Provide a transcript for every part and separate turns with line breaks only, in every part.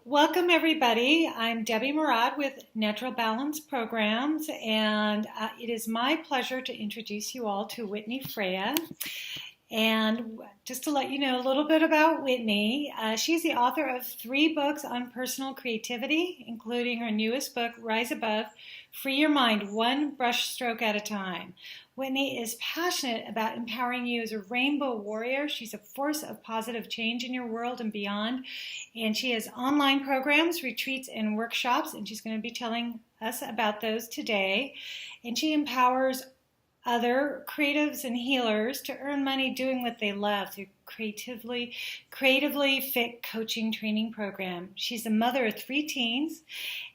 Welcome, everybody. I'm Debbie Murad with Natural Balance Programs, and it is my pleasure to introduce you all to Whitney Freya. And just to let you know a little bit about Whitney, she's the author of 3 books on personal creativity, including her newest book, Rise Above, Free Your Mind, One Brushstroke at a Time. Whitney is passionate about empowering you as a rainbow warrior. She's a force of positive change in your world and beyond. And she has online programs, retreats, and workshops, and she's going to be telling us about those today. And she empowers other creatives and healers to earn money doing what they love through creatively fit coaching training program. She's a mother of 3 teens,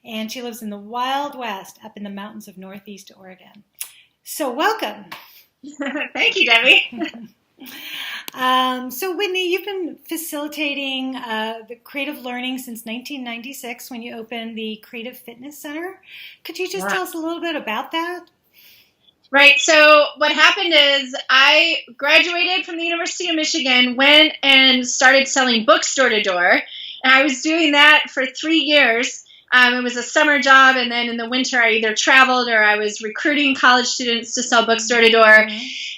and she lives in the Wild West up in the mountains of Northeast Oregon. So welcome.
Thank you, Debbie.
So Whitney, you've been facilitating the creative learning since 1996 when you opened the Creative Fitness Center. Could you just tell us a little bit about that?
Right. So what happened is I graduated from the University of Michigan, went and started selling books door to door. And I was doing that for 3 years. It was a summer job, and then in the winter I either traveled or I was recruiting college students to sell books door to door.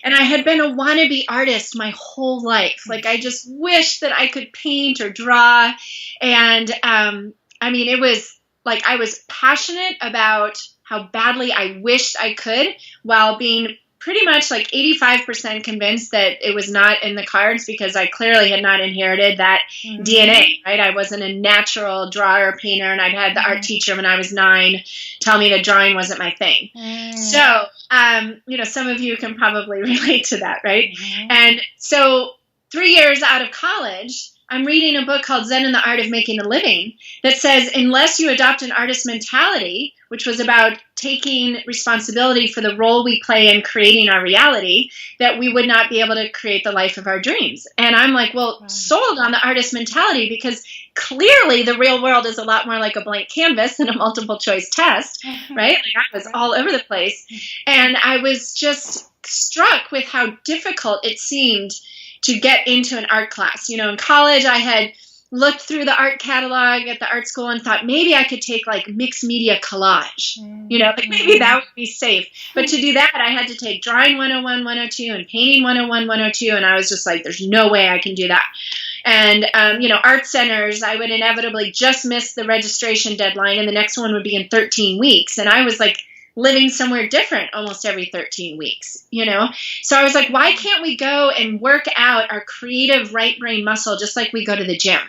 And I had been a wannabe artist my whole life. Like, I just wished that I could paint or draw. And it was like I was passionate about how badly I wished I could, while being pretty much like 85% convinced that it was not in the cards, because I clearly had not inherited that DNA, right? I wasn't a natural drawer or painter, and I'd had the art teacher when I was 9 tell me that drawing wasn't my thing. So, some of you can probably relate to that, right? And so 3 years out of college, I'm reading a book called Zen and the Art of Making a Living that says, unless you adopt an artist mentality, which was about taking responsibility for the role we play in creating our reality, that we would not be able to create the life of our dreams. And I'm like, well, sold on the artist mentality, because clearly the real world is a lot more like a blank canvas than a multiple choice test, right? Like, I was all over the place. And I was just struck with how difficult it seemed to get into an art class. In college, I had looked through the art catalog at the art school and thought maybe I could take like mixed media collage, like maybe that would be safe. But to do that, I had to take drawing 101, 102 and painting 101, 102. And I was just like, there's no way I can do that. And, art centers, I would inevitably just miss the registration deadline, and the next one would be in 13 weeks. And I was like living somewhere different almost every 13 weeks, So I was like, why can't we go and work out our creative right brain muscle just like we go to the gym?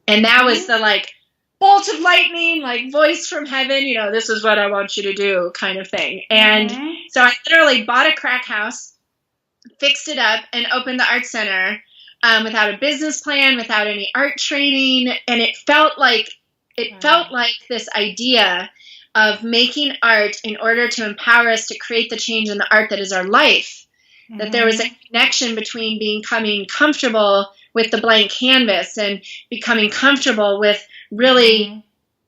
And that was the like bolt of lightning, like voice from heaven, this is what I want you to do kind of thing. And so I literally bought a crack house, fixed it up, and opened the art center without a business plan, without any art training. And it felt like this idea of making art in order to empower us to create the change in the art that is our life, that there was a connection between becoming comfortable with the blank canvas and becoming comfortable with really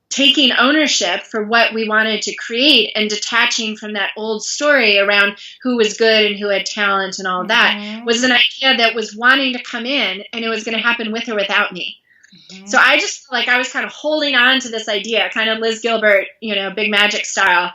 taking ownership for what we wanted to create and detaching from that old story around who was good and who had talent and all of that, was an idea that was wanting to come in, and it was going to happen with or without me. So I just, I was kind of holding on to this idea, kind of Liz Gilbert, Big Magic style,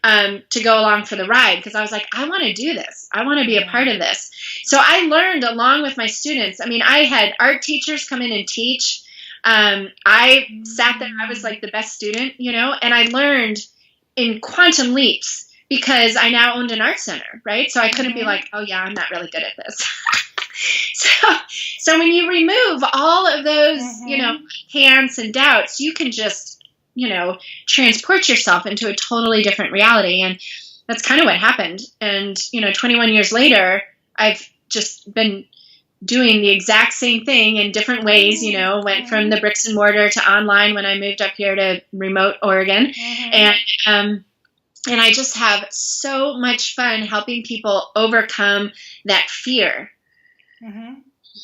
to go along for the ride, because I was like, I want to do this. I want to be a part of this. So I learned along with my students. I had art teachers come in and teach. I sat there. I was like the best student, and I learned in quantum leaps, because I now owned an art center, right? So I couldn't be like, oh yeah, I'm not really good at this. So when you remove all of those, hands and doubts, you can just, transport yourself into a totally different reality. And that's kind of what happened. And, 21 years later, I've just been doing the exact same thing in different ways, went from the bricks and mortar to online when I moved up here to remote Oregon. And I just have so much fun helping people overcome that fear.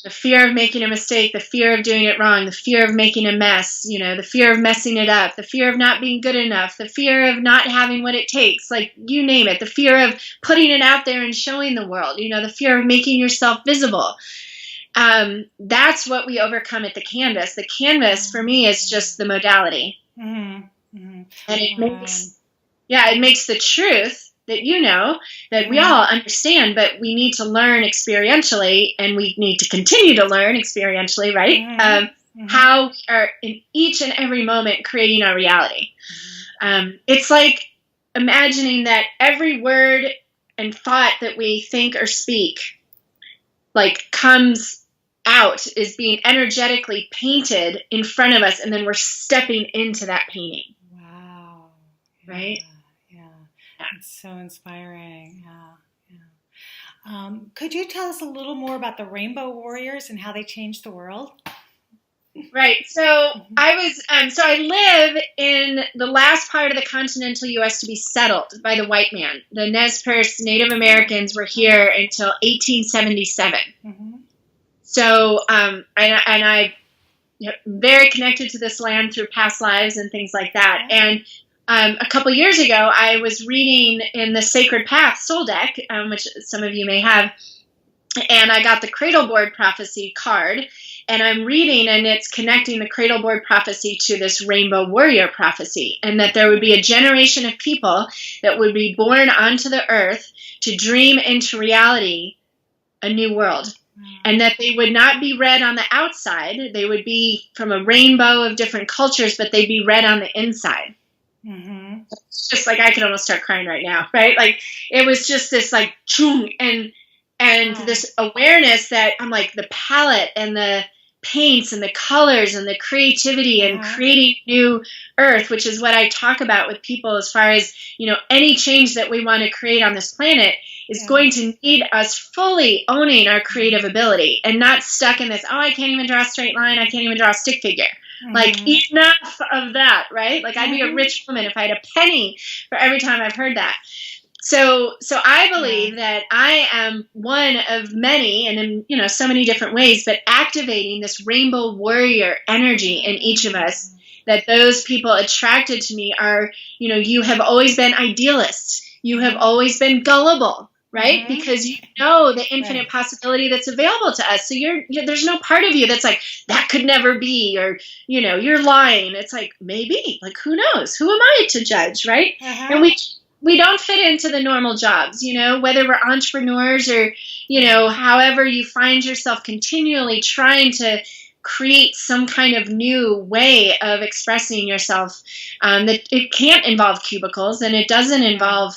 The fear of making a mistake, the fear of doing it wrong, the fear of making a mess, the fear of messing it up, the fear of not being good enough, the fear of not having what it takes, like you name it, the fear of putting it out there and showing the world, the fear of making yourself visible. that's what we overcome at the canvas. The canvas for me is just the modality.
Mm-hmm. Mm-hmm.
And it makes the truth that that we all understand, but we need to learn experientially, and we need to continue to learn experientially, right? How we are in each and every moment creating our reality. It's like imagining that every word and thought that we think or speak comes out is being energetically painted in front of us, and then we're stepping into that painting.
Wow. Yeah.
Right?
It's so inspiring. Could you tell us a little more about the Rainbow Warriors and how they changed the world?
Right. So I live in the last part of the continental U.S. to be settled by the white man. The Nez Perce Native Americans were here until 1877. Mm-hmm. So, and I'm very connected to this land through past lives and things like that. And a couple years ago, I was reading in the Sacred Path Soul deck, which some of you may have, and I got the Cradleboard Prophecy card, and I'm reading, and it's connecting the Cradleboard Prophecy to this Rainbow Warrior Prophecy, and that there would be a generation of people that would be born onto the earth to dream into reality a new world. And that they would not be read on the outside. They would be from a rainbow of different cultures, but they'd be read on the inside. Mm-hmm. It's just I could almost start crying right now, right? It was just this chung and this awareness that I'm the palette and the paints and the colors and the creativity and creating new earth, which is what I talk about with people as far as, any change that we want to create on this planet is going to need us fully owning our creative ability and not stuck in this, I can't even draw a straight line, I can't even draw a stick figure. Enough of that, right? I'd be a rich woman if I had a penny for every time I've heard that. So I believe that I am one of many, and in so many different ways, but activating this rainbow warrior energy in each of us, that those people attracted to me are, you have always been idealists. You have always been gullible, right? Mm-hmm. Because the infinite possibility that's available to us. So there's no part of you that's that could never be, or, you're lying. It's maybe, who knows? Who am I to judge, right? And we don't fit into the normal jobs, whether we're entrepreneurs or, however you find yourself continually trying to create some kind of new way of expressing yourself, that it can't involve cubicles, and it doesn't involve,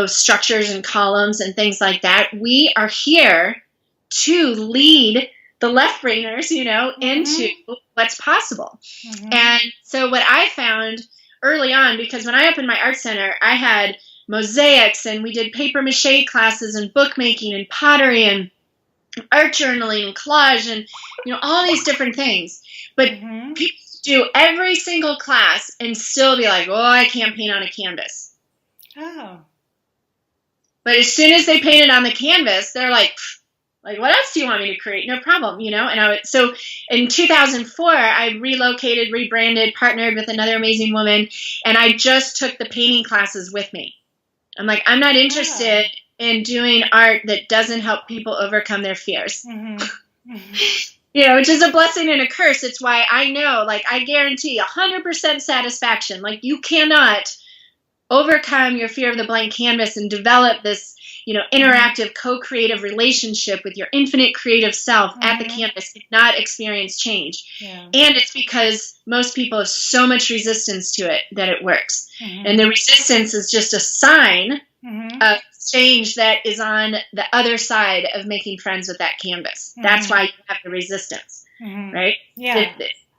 structures and columns and things like that. We are here to lead the left brainers, into what's possible. Mm-hmm. And so what I found early on, because when I opened my art center, I had mosaics, and we did paper mache classes and bookmaking and pottery and art journaling and collage and, all these different things. But people do every single class and still be I can't paint on a canvas. Oh. But as soon as they paint it on the canvas, they're what else do you want me to create? No problem, And so in 2004, I relocated, rebranded, partnered with another amazing woman, and I just took the painting classes with me. I'm I'm not interested in doing art that doesn't help people overcome their fears. Which is a blessing and a curse. It's why I know, I guarantee 100% satisfaction. You cannot overcome your fear of the blank canvas and develop this, interactive, co-creative relationship with your infinite creative self at the canvas and not experience change. Yeah. And it's because most people have so much resistance to it that it works. And the resistance is just a sign of change that is on the other side of making friends with that canvas. That's why you have the resistance, right? Yeah.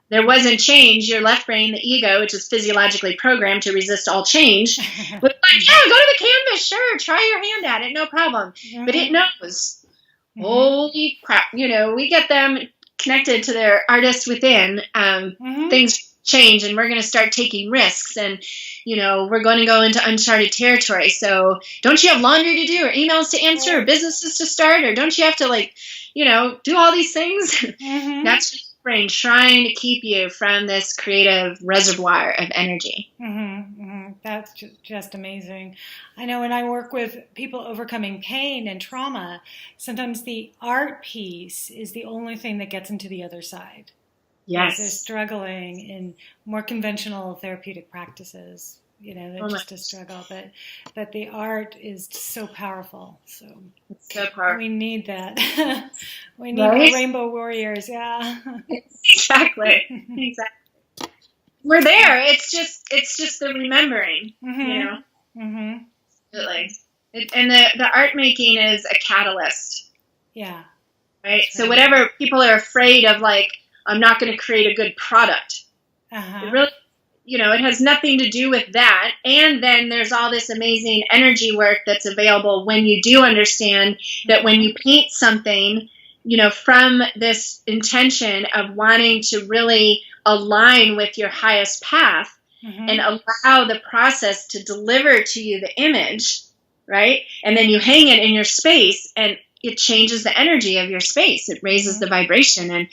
There wasn't change. Your left brain, the ego, which is physiologically programmed to resist all change, was go to the canvas, sure, try your hand at it, no problem. But it knows, holy crap, we get them connected to their artist within, things change, and we're going to start taking risks, and we're going to go into uncharted territory. So don't you have laundry to do, or emails to answer, or businesses to start, or don't you have to do all these things? brain trying to keep you from this creative reservoir of energy.
That's just amazing. I know when I work with people overcoming pain and trauma, sometimes the art piece is the only thing that gets them to the other side.
Yes.
They're struggling in more conventional therapeutic practices. They're just a struggle, but the art is so powerful. So
it's so powerful.
We need that. We need more rainbow warriors. Yeah.
Exactly. We're there. It's just the remembering. Absolutely. And the art making is a catalyst.
Yeah.
Right. So whatever people are afraid of, like, I'm not going to create a good product. It really. It has nothing to do with that. And then there's all this amazing energy work that's available when you do understand that when you paint something, from this intention of wanting to really align with your highest path and allow the process to deliver to you the image, right? And then you hang it in your space and it changes the energy of your space. It raises the vibration.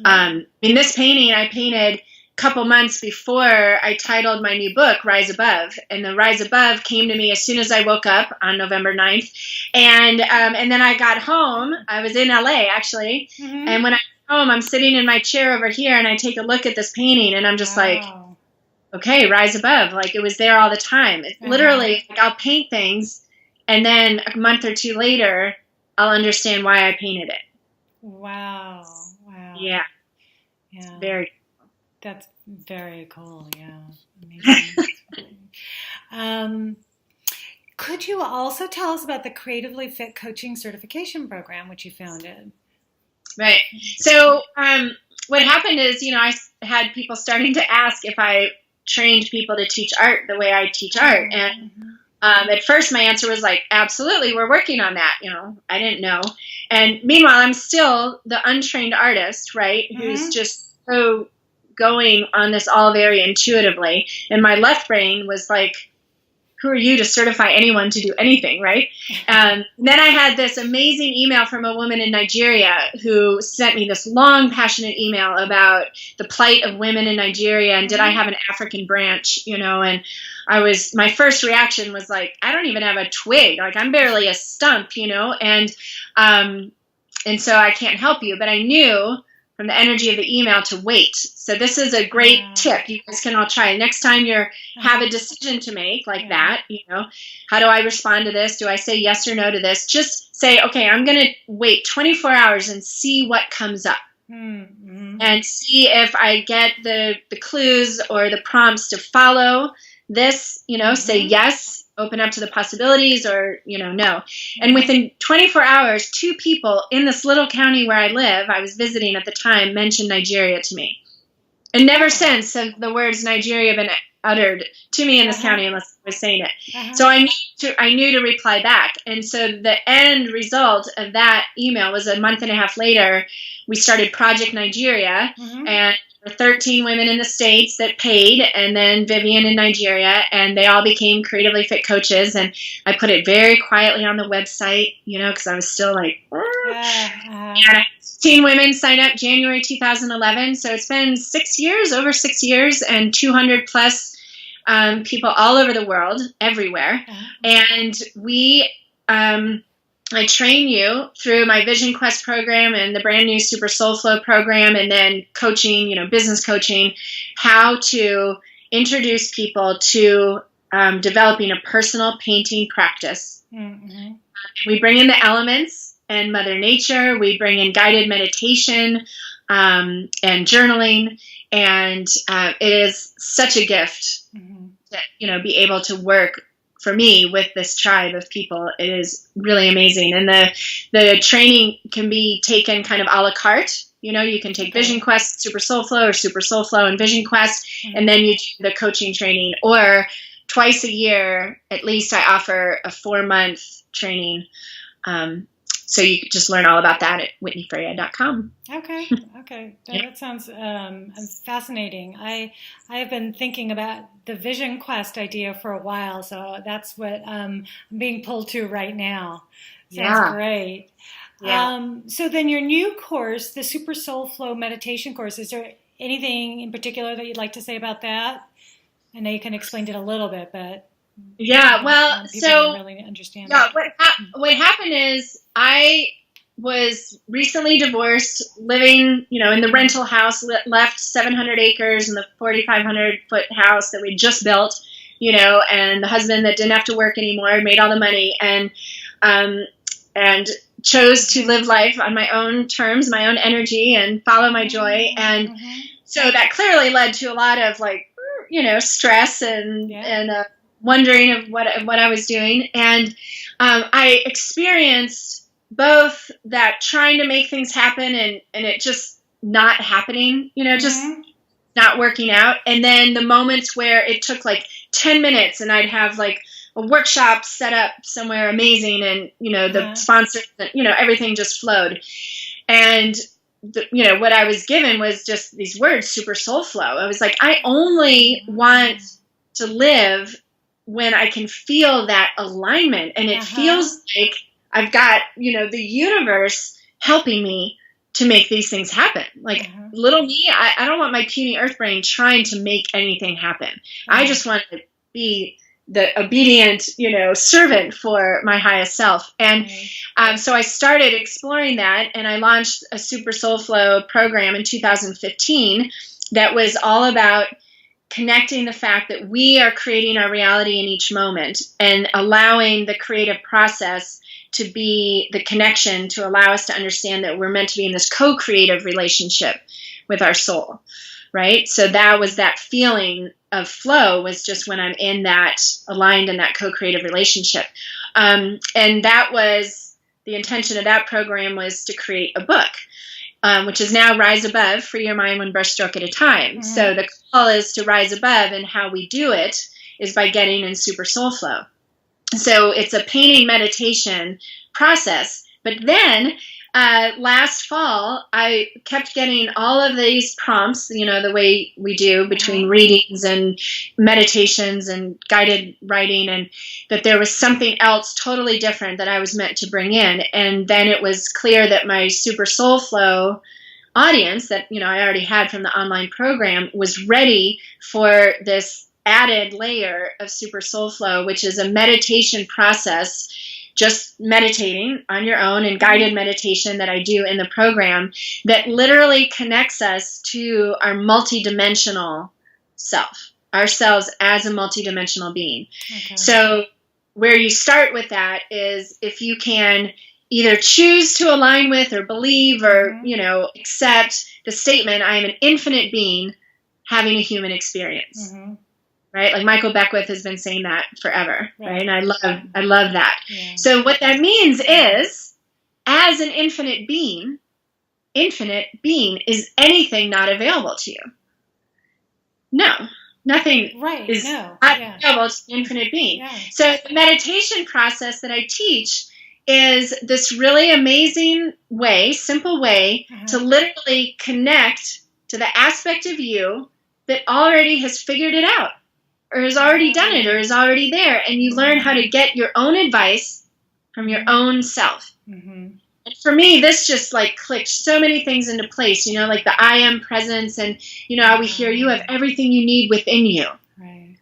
And in this painting, I painted couple months before I titled my new book, Rise Above. And the Rise Above came to me as soon as I woke up on November 9th. And then I got home. I was in LA, actually. And when I got home, I'm sitting in my chair over here, and I take a look at this painting, and I'm just like, okay, Rise Above. Like, it was there all the time. It literally, like, I'll paint things, and then a month or two later, I'll understand why I painted it.
Wow.
Yeah. It's very
That's very cool. Yeah. Amazing. Could you also tell us about the Creatively Fit Coaching Certification Program, which you founded?
Right. So what happened is, I had people starting to ask if I trained people to teach art the way I teach art. And at first my answer was like, absolutely, we're working on that. I didn't know. And meanwhile, I'm still the untrained artist, right, who's just so going on this all very intuitively. And my left brain was like, who are you to certify anyone to do anything, right? Then I had this amazing email from a woman in Nigeria who sent me this long, passionate email about the plight of women in Nigeria and did I have an African branch, and my first reaction was like, I don't even have a twig. Like, I'm barely a stump, and so I can't help you. But I knew from the energy of the email to wait. So this is a great tip. You guys can all try it. Next time you have a decision to make like that, how do I respond to this? Do I say yes or no to this? Just say, okay, I'm going to wait 24 hours and see what comes up. And see if I get the clues or the prompts to follow this, say yes, open up to the possibilities, or, no. And within 24 hours, 2 people in this little county where I live, I was visiting at the time, mentioned Nigeria to me. And never since have the words Nigeria been uttered to me in this county unless I was saying it. So I knew to reply back. And so the end result of that email was a month and a half later, we started Project Nigeria, and 13 women in the States that paid, and then Vivian in Nigeria, and they all became Creatively Fit coaches. And I put it very quietly on the website, because I was still like, and 15 women signed up January 2011. So it's been over 6 years, and 200 plus people all over the world, everywhere. And I train you through my Vision Quest program and the brand new SuperSoul Flow program, and then coaching, business coaching, how to introduce people to developing a personal painting practice. We bring in the elements and Mother Nature. We bring in guided meditation and journaling, and it is such a gift to be able to work for me with this tribe of people. It is really amazing. And the training can be taken kind of a la carte. You can take Vision Quest, Super Soul Flow, or Super Soul Flow and Vision Quest, and then you do the coaching training. Or twice a year, at least, I offer a 4-month training. So you can just learn all about that at whitneyfreya.com.
Okay. That sounds fascinating. I have been thinking about the Vision Quest idea for a while, so that's what I'm being pulled to right now. Sounds great.
Yeah.
So then your new course, the Super Soul Flow meditation course, is there anything in particular that you'd like to say about that? I know you can explain it a little bit, but
Yeah. Well,
I want people to really understand it.
what happened is I was recently divorced, living, in the rental house, left 700 acres in the 4,500-foot house that we just built, and the husband that didn't have to work anymore, made all the money, and chose to live life on my own terms, my own energy, and follow my joy. And so that clearly led to a lot of stress and wondering of what I was doing. And I experienced both that trying to make things happen and it just not happening, just not working out. And then the moments where it took like 10 minutes and I'd have like a workshop set up somewhere amazing and, the sponsor, everything just flowed. And, what I was given was just these words, super soul flow. I was like, I only want to live when I can feel that alignment. And it feels like I've got, the universe helping me to make these things happen. Like little me, I don't want my puny earth brain trying to make anything happen. I just want to be the obedient, servant for my highest self. And so I started exploring that, and I launched a Super Soul Flow program in 2015 that was all about connecting the fact that we are creating our reality in each moment and allowing the creative process to be the connection to allow us to understand that we're meant to be in this co-creative relationship with our soul, right? So that was that feeling of flow, was just when I'm in that aligned in that co-creative relationship. And that was the intention of that program, was to create a book, which is now Rise Above, Free Your Mind One Brushstroke at a Time. So the call is to rise above, and how we do it is by getting in super soul flow. So it's a painting meditation process. But then last fall, I kept getting all of these prompts, the way we do between readings and meditations and guided writing, and that there was something else totally different that I was meant to bring in. And then it was clear that my Super Soul Flow audience that, I already had from the online program was ready for this added layer of Super Soul Flow, which is a meditation process, just meditating on your own and guided meditation that I do in the program, that literally connects us to our multidimensional self, ourselves as a multidimensional being. So where you start with that is if you can either choose to align with or believe or, accept the statement, I am an infinite being having a human experience. Right? Like Michael Beckwith has been saying that forever, right? And I love that. So what that means is, as an infinite being, is anything not available to you? No, nothing is not available to the infinite being. So the meditation process that I teach is this really amazing way, simple way to literally connect to the aspect of you that already has figured it out, or has already done it, or is already there. And you learn how to get your own advice from your own self. And for me, this just clicked so many things into place, like the I am presence, and, how we hear you have everything you need within you.
Right.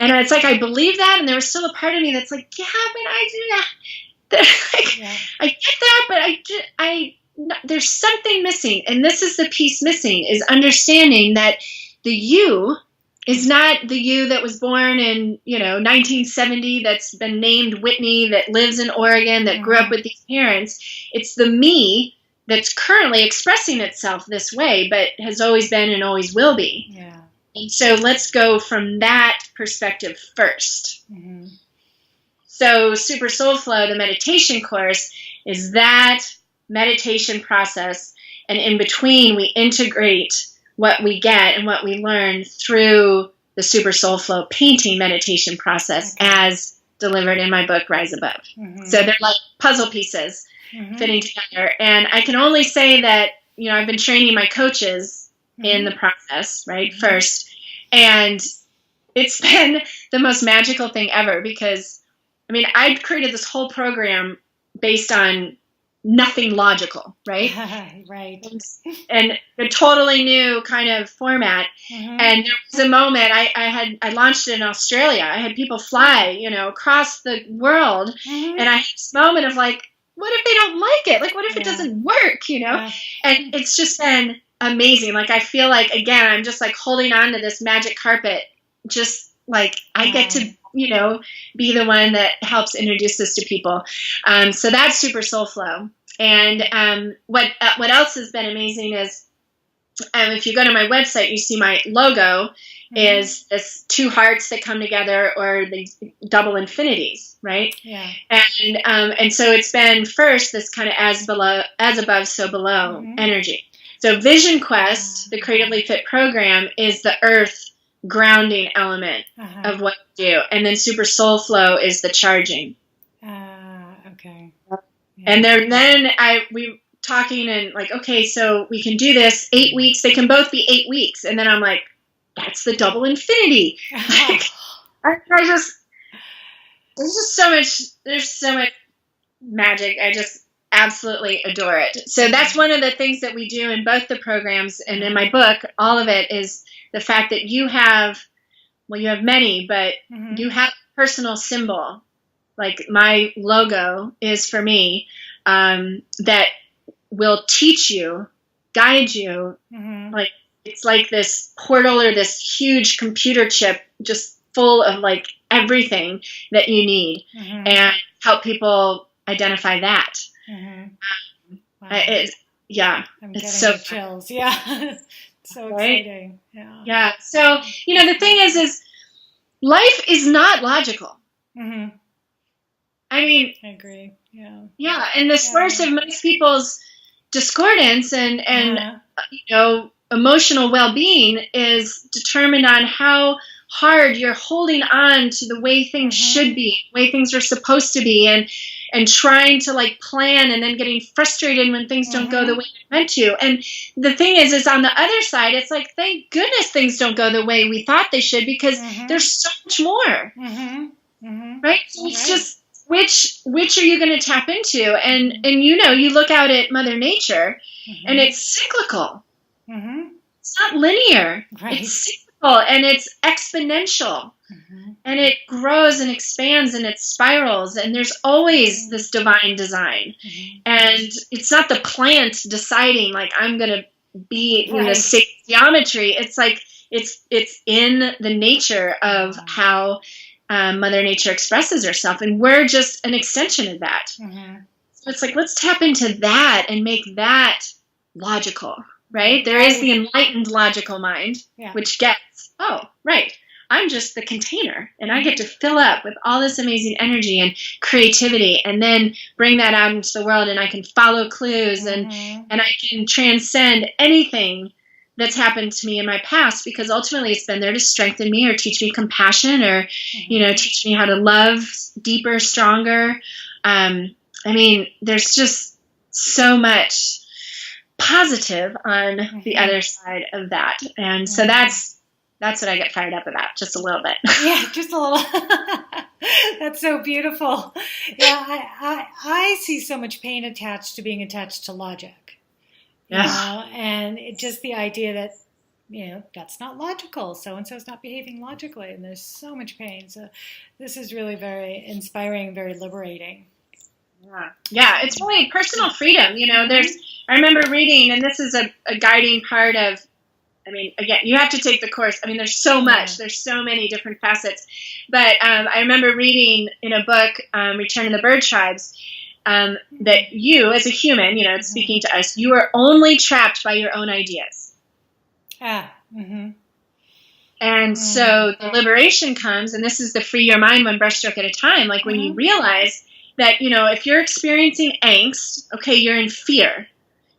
And it's like, I believe that. And there was still a part of me that's like, yeah, but I do that. I get that, but there's something missing. And this is the piece missing, is understanding that the you is not the you that was born in, 1970, that's been named Whitney, that lives in Oregon, that grew up with these parents. It's the me that's currently expressing itself this way, but has always been and always will be.
Yeah.
And so let's go from that perspective first. So Super Soul Flow, the meditation course, is that meditation process. And in between, we integrate what we get and what we learn through the Super Soul Flow painting meditation process as delivered in my book, Rise Above. So they're like puzzle pieces fitting together. And I can only say that, I've been training my coaches in the process, right, first. And it's been the most magical thing ever, because, I'd created this whole program based on nothing logical, right?
Right.
And a totally new kind of format. And there was a moment I launched it in Australia. I had people fly, across the world. And I had this moment of like, what if they don't like it? Like, what if it doesn't work,
Yeah.
And it's just been amazing. Like, I feel like, again, I'm just like holding on to this magic carpet, just like I get to, be the one that helps introduce this to people. So that's SuperSoul Flow. And what else has been amazing is if you go to my website, you see my logo is this two hearts that come together, or the double infinities, right?
Yeah.
And so it's been first this kind of as above, so below energy. So Vision Quest, the Creatively Fit program, is the earth grounding element of what we do, and then SuperSoul Flow is the charging.
Okay.
Yeah. And we talking and like, okay, so we can do this 8 weeks. They can both be 8 weeks. And then I'm like, that's the double infinity. Like, there's so much magic. I just absolutely adore it. So that's one of the things that we do in both the programs and in my book. All of it is the fact that you have many, but you have a personal symbol. Like my logo is for me, that will teach you, guide you. Like it's like this portal or this huge computer chip just full of like everything that you need, and help people identify that.
Wow.
I'm
getting
so
the chills. Yeah. So
right?
exciting. Yeah.
Yeah. So, the thing is life is not logical. I mean,
I agree. Yeah.
Yeah. And the source of most people's discordance and emotional well-being is determined on how hard you're holding on to the way things should be, the way things are supposed to be, and trying to like plan and then getting frustrated when things don't go the way they're meant to. And the thing is on the other side, it's like, thank goodness things don't go the way we thought they should, because there's so much more. Right? So it's just, which are you going to tap into? And you look out at Mother Nature and it's cyclical. It's not linear.
Right.
It's cyclical and it's exponential. And it grows and expands and it spirals, and there's always this divine design. And it's not the plant deciding like I'm going to be in the same geometry. It's like it's in the nature of how Mother Nature expresses herself, and we're just an extension of that. So it's like, let's tap into that and make that logical, right? There is the enlightened logical mind, which gets, I'm just the container, and I get to fill up with all this amazing energy and creativity, and then bring that out into the world, and I can follow clues, and I can transcend anything that's happened to me in my past, because ultimately it's been there to strengthen me or teach me compassion or, teach me how to love deeper, stronger. I mean, there's just so much positive on the other side of that. And so that's what I get fired up about, just a little bit.
Yeah, just a little. That's so beautiful. Yeah, I see so much pain attached to being attached to logic. And just the idea that, that's not logical. So-and-so's not behaving logically, and there's so much pain. So this is really very inspiring, very liberating.
Yeah, it's really personal freedom. I remember reading, and this is a guiding part of, again, you have to take the course. There's so much. There's so many different facets. But I remember reading in a book, Return of the Bird Tribes, that you, as a human, speaking to us, you are only trapped by your own ideas. And so the liberation comes, and this is the free your mind one brushstroke at a time. Like when you realize that, if you're experiencing angst, okay, you're in fear.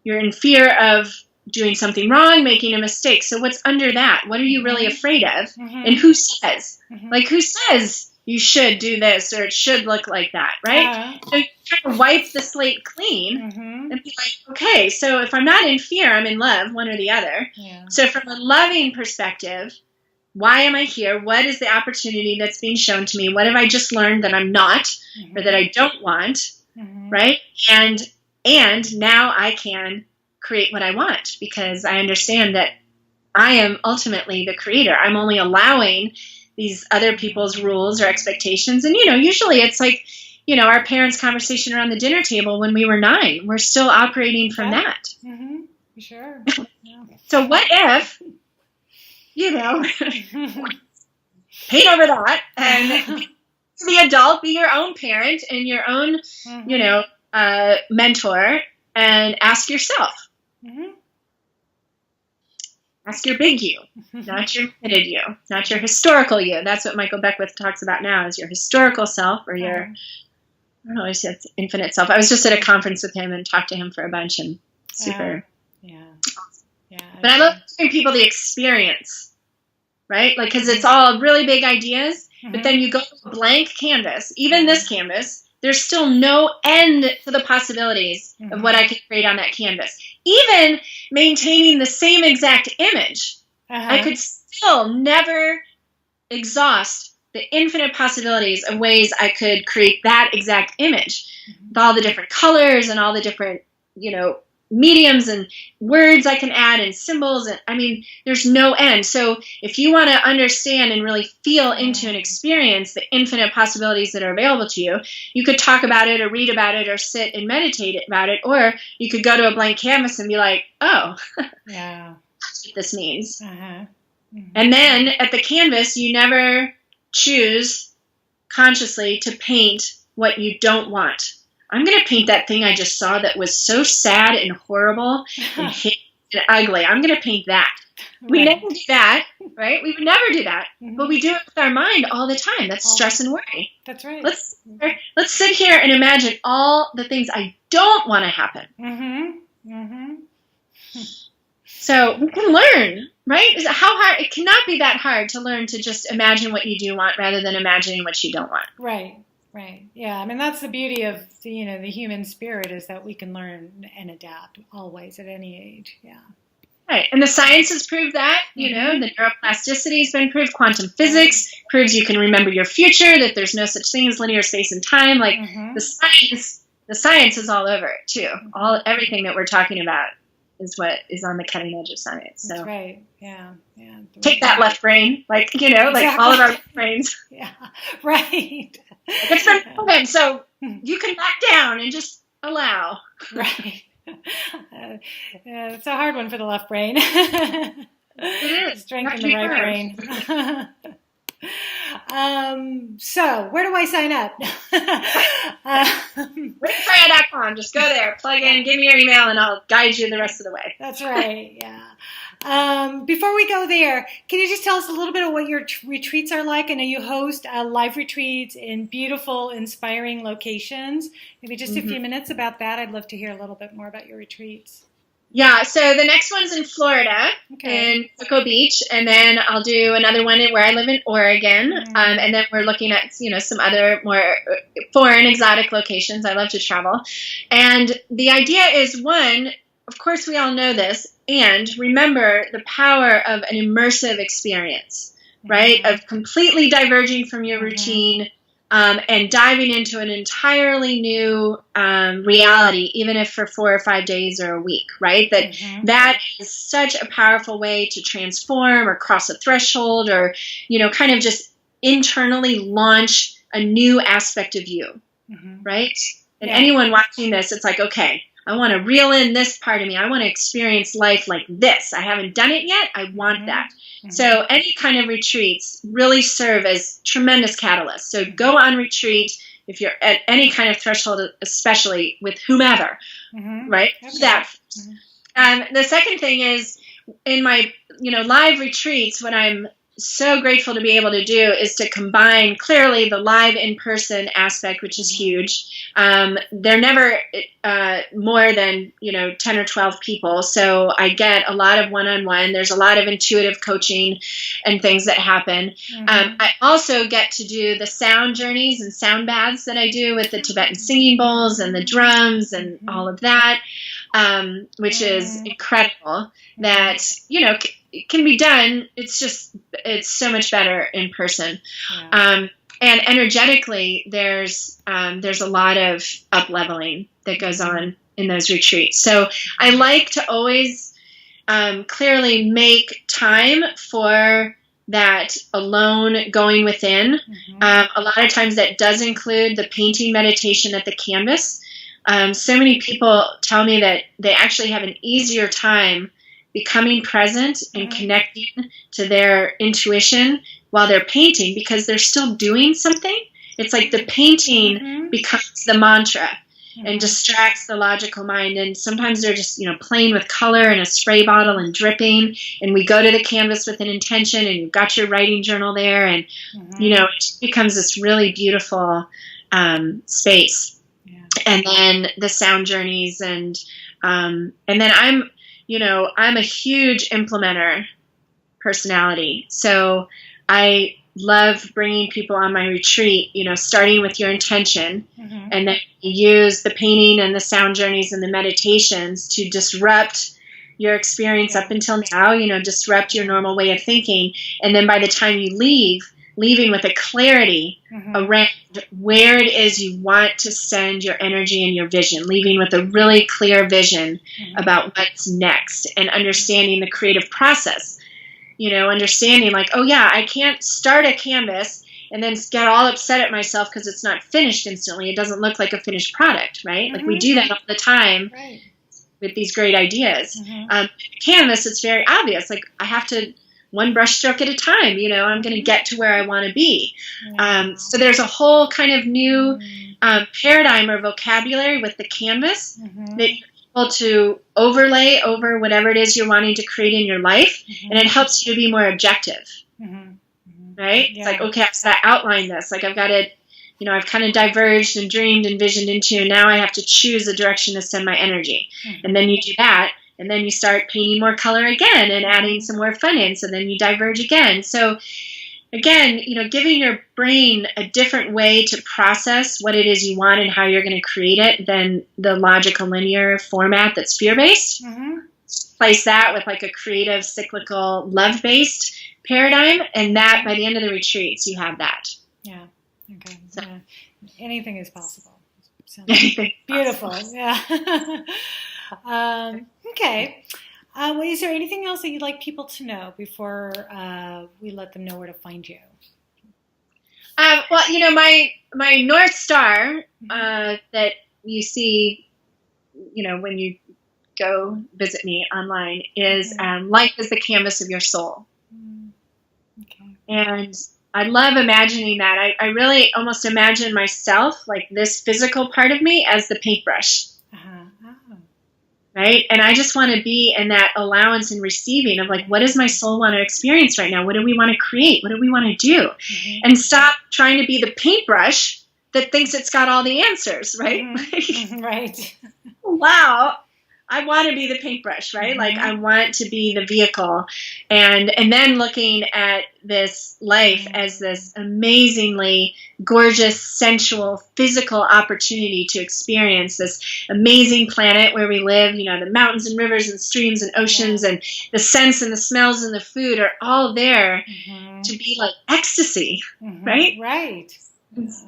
You're in fear of doing something wrong, making a mistake. So what's under that? What are you really afraid of? And who says? Like, who says you should do this or it should look like that, right? So you try to wipe the slate clean and be like, okay, so if I'm not in fear, I'm in love, one or the other. So from a loving perspective, why am I here? What is the opportunity that's being shown to me? What have I just learned that I'm not or that I don't want, right? And And now I can create what I want because I understand that I am ultimately the creator. I'm only allowing these other people's rules or expectations. And, usually it's like, our parents' conversation around the dinner table when we were 9. We're still operating from that.
Mm-hmm. Sure. Yeah.
So what if, paint over that and be adult, be your own parent and your own, mentor, and ask yourself. Mm-hmm. Ask your big you, not your limited you, not your historical you. That's what Michael Beckwith talks about now, is your historical self or your, I don't know, it's infinite self. I was just at a conference with him and talked to him for a bunch and super. Yeah. But I love giving people the experience, right? Like, because it's all really big ideas, but then you go to a blank canvas, even this canvas, there's still no end to the possibilities of what I can create on that canvas. Even maintaining the same exact image, I could still never exhaust the infinite possibilities of ways I could create that exact image with all the different colors and all the different, mediums and words I can add and symbols. And I mean, there's no end. So if you want to understand and really feel into and experience the infinite possibilities that are available to you, you could talk about it or read about it or sit and meditate about it. Or you could go to a blank canvas and be like, oh, that's what this means. And then at the canvas, you never choose consciously to paint what you don't want. I'm going to paint that thing I just saw that was so sad and horrible and ugly. I'm going to paint that. Right. We never do that, right? We would never do that. But we do it with our mind all the time. That's stress and worry.
That's right.
Let's sit here and imagine all the things I don't want to happen. So we can learn, right? How hard? It cannot be that hard to learn to just imagine what you do want rather than imagining what you don't want.
Right. Yeah. I mean, that's the beauty of the human spirit, is that we can learn and adapt always at any age. Yeah.
Right. And the science has proved that, the neuroplasticity has been proved. Quantum physics proves you can remember your future, that there's no such thing as linear space and time. Like the science is all over it too. Everything that we're talking about is what is on the cutting edge of science. So
that's right. Yeah.
Take that left brain, like all of our left brains.
Yeah. Right.
It's been proven, so you can back down and just allow.
Right. It's a hard one for the left brain. It
is.
Strengthen the right brain. So where do I sign up?
WhitneyFreya.com. Just go there, plug in, give me your email, and I'll guide you the rest of the way.
That's right. Yeah. Before we go there, can you just tell us a little bit of what your retreats are like? I know you host live retreats in beautiful, inspiring locations. Maybe just a few minutes about that. I'd love to hear a little bit more about your retreats.
Yeah, so the next one's in Florida, in Cocoa Beach, and then I'll do another one where I live in Oregon, and then we're looking at some other more foreign, exotic locations. I love to travel, and the idea is, one, of course, we all know this, and remember the power of an immersive experience, right? Of completely diverging from your routine. And diving into an entirely new reality, even if for 4 or 5 days or a week, right? That is such a powerful way to transform or cross a threshold or, kind of just internally launch a new aspect of you, right? And anyone watching this, it's like, okay, I want to reel in this part of me. I want to experience life like this. I haven't done it yet. I want that. So any kind of retreats really serve as tremendous catalysts. So go on retreat if you're at any kind of threshold, especially with whomever, right? That. The second thing is, in my live retreats, what I'm so grateful to be able to do is to combine clearly the live in-person aspect, which is huge. They're never more than 10 or 12 people, so I get a lot of one-on-one. There's a lot of intuitive coaching and things that happen. I also get to do the sound journeys and sound baths that I do with the Tibetan singing bowls and the drums and all of that, which is incredible. That it can be done. It's so much better in person. And energetically, there's a lot of up-leveling that goes on in those retreats. So I like to always clearly make time for that alone going within. A lot of times that does include the painting meditation at the canvas. So many people tell me that they actually have an easier time becoming present and connecting to their intuition while they're painting because they're still doing something. It's like the painting becomes the mantra and distracts the logical mind. And sometimes they're just, playing with color and a spray bottle and dripping. And we go to the canvas with an intention, and you've got your writing journal there. And, it just becomes this really beautiful space. Yeah. And then the sound journeys. And then I'm a huge implementer personality. So I love bringing people on my retreat, starting with your intention, and then you use the painting and the sound journeys and the meditations to disrupt your experience up until now, disrupt your normal way of thinking. And then by the time you leaving with a clarity around where it is you want to send your energy and your vision, leaving with a really clear vision about what's next and understanding the creative process. Understanding like, oh yeah, I can't start a canvas and then get all upset at myself because it's not finished instantly. It doesn't look like a finished product, right? Like we do that all the time with these great ideas. Canvas, it's very obvious. Like I have to one brush stroke at a time, I'm going to get to where I want to be. So there's a whole kind of new paradigm or vocabulary with the canvas that you're able to overlay over whatever it is you're wanting to create in your life. And it helps you to be more objective, right? It's like, okay, I've got to outline this. Like I've got to, I've kind of diverged and dreamed and visioned into, now I have to choose a direction to send my energy. And then you do that. And then you start painting more color again and adding some more fun in. So then you diverge again. So again, giving your brain a different way to process what it is you want and how you're going to create it than the logical linear format that's fear-based. Place that with like a creative, cyclical, love-based paradigm. And that by the end of the retreats, you have that. Yeah.
Okay. So. Yeah. Anything is possible. Sounds beautiful. Yeah. Okay. Well, is there anything else that you'd like people to know before we let them know where to find you?
Well, my North Star that you see, when you go visit me online is life is the canvas of your soul. Okay. And I love imagining that. I really almost imagine myself, like this physical part of me, as the paintbrush. Right? And I just want to be in that allowance and receiving of like, what does my soul want to experience right now? What do we want to create? What do we want to do? And stop trying to be the paintbrush that thinks it's got all the answers, right?
Right.
Wow. I want to be the paintbrush, right? Like I want to be the vehicle. And then looking at this life as this amazingly gorgeous, sensual, physical opportunity to experience this amazing planet where we live, the mountains and rivers and streams and oceans and the scents and the smells and the food are all there to be like ecstasy, right?
Right.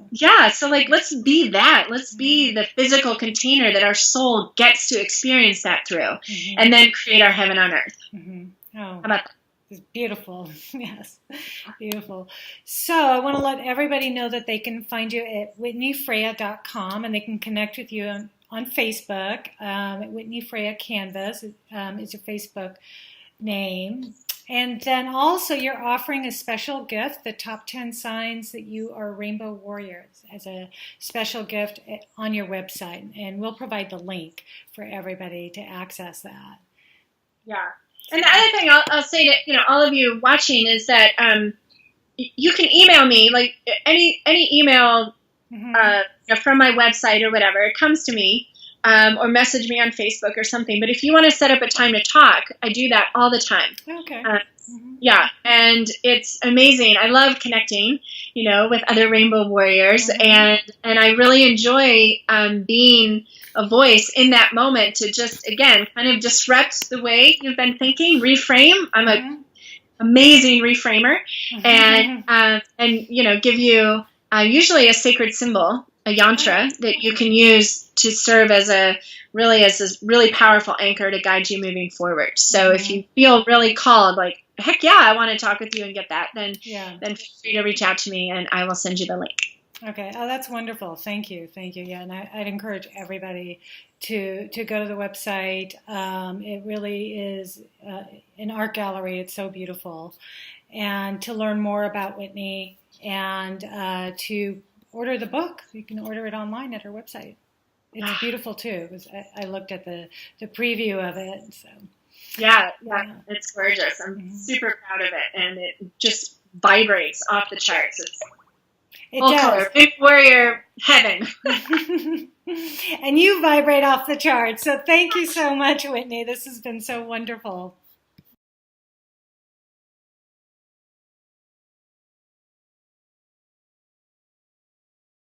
Yeah, so like let's be that. Let's be the physical container that our soul gets to experience that through, and then create our heaven on earth.
Oh,
how about that?
It's beautiful. Yes, beautiful. So I want to let everybody know that they can find you at whitneyfreya.com, and they can connect with you on Facebook. Whitney Freya Canvas is your Facebook name. And then also you're offering a special gift, the top 10 signs that you are rainbow warriors, as a special gift on your website. And we'll provide the link for everybody to access that.
Yeah. And the other thing I'll say to all of you watching is that you can email me, like any email from my website or whatever. It comes to me. Or message me on Facebook or something. But if you want to set up a time to talk, I do that all the time.
Okay.
Yeah, and it's amazing. I love connecting, with other rainbow warriors, and I really enjoy being a voice in that moment to just, again, kind of disrupt the way you've been thinking, reframe. I'm an amazing reframer, and give you usually a sacred symbol, a yantra that you can use to serve as a really powerful anchor to guide you moving forward. So if you feel really called, like, heck yeah, I want to talk with you and get that, then feel free to reach out to me and I will send you the link.
Okay. Oh, that's wonderful. Thank you. Yeah, and I'd encourage everybody to go to the website. It really is an art gallery. It's so beautiful. And to learn more about Whitney and to order the book, you can order it online at her website. It's beautiful too. I looked at the preview of it. So.
Yeah, it's gorgeous. I'm super proud of it, and it just vibrates off the charts. It does. Color, big warrior heaven.
And you vibrate off the charts. So thank you so much, Whitney. This has been so wonderful.